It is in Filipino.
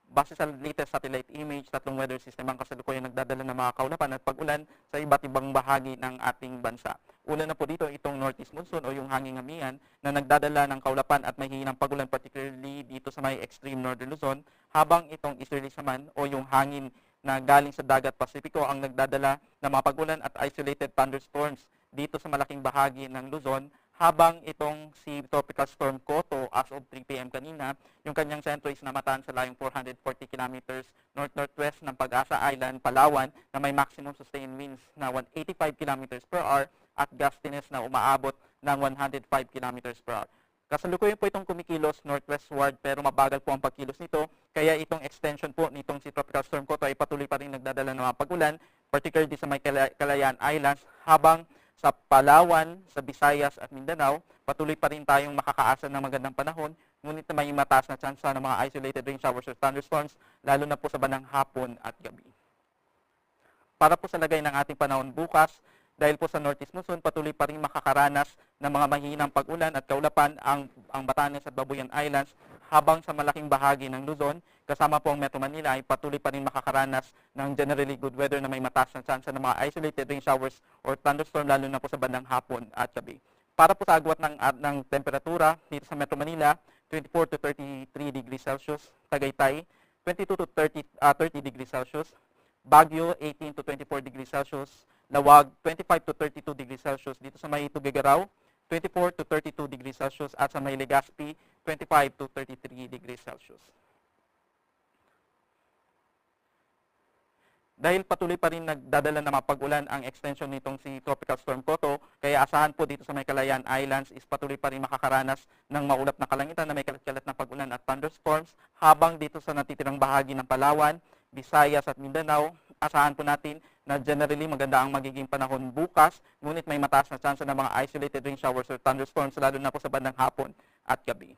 Base sa latest satellite image, tatlong weather system ang kasalukuyang nagdadala ng mga kaulapan at pag-ulan sa iba't ibang bahagi ng ating bansa. Una na po dito itong northeast monsoon o yung hanging amihan na nagdadala ng kaulapan at mahihinang pag-ulan particularly dito sa may extreme northern Luzon, habang itong easterly naman o yung hangin na galing sa dagat Pasipiko ang nagdadala ng mga pag-ulan at isolated thunderstorms dito sa malaking bahagi ng Luzon, habang itong si Tropical Storm Koto as of 3 p.m. kanina, yung kanyang sentro is namataan sa layong 440 kilometers north-northwest ng Pag-asa Island, Palawan, na may maximum sustained winds na 185 kilometers per hour at gustiness na umaabot ng 105 kilometers per hour. Kasalukuyan po itong kumikilos northwestward pero mabagal po ang pagkilos nito, kaya itong extension po nitong si Tropical Storm Koto ay patuloy pa rin nagdadala ng mga pag-ulan, particularly sa may Kalayaan Islands, habang sa Palawan, sa Visayas at Mindanao, patuloy pa rin tayong makakaasa ng magandang panahon, ngunit na may mataas na tsansa ng mga isolated rain showers or thunderstorms, lalo na po sa bandang hapon at gabi. Para po sa lagay ng ating panahon bukas, dahil po sa northeast monsoon, patuloy pa rin makakaranas ng mga mahihinang pag-ulan at kaulapan ang Batanes at Babuyan Islands, habang sa malaking bahagi ng Luzon, kasama po ang Metro Manila, ay patuloy pa rin makakaranas ng generally good weather na may mataas na tsansa ng mga isolated rain showers or thunderstorm, lalo na po sa bandang hapon at gabi. Para po sa agwat ng temperatura dito sa Metro Manila, 24 to 33 degrees Celsius, Tagaytay, 22 to 30 degrees Celsius, Baguio, 18 to 24 degrees Celsius, Lawag, 25 to 32 degrees Celsius, dito sa may Tuguegarao, 24 to 32 degrees Celsius, at sa may Legazpi, 25 to 33 degrees Celsius. Dahil patuloy pa rin nagdadala ng mga pag-ulan ang extension nitong si Tropical Storm Koto, kaya asahan po dito sa may Kalayaan Islands is patuloy pa rin makakaranas ng maulap na kalangitan na may kalat-kalat na pag-ulan at thunderstorms, habang dito sa natitirang bahagi ng Palawan, Visayas at Mindanao, asahan po natin na generally maganda ang magiging panahon bukas, ngunit may mataas na tsansa ng mga isolated rain showers or thunderstorms, lalo na po sa bandang hapon at gabi.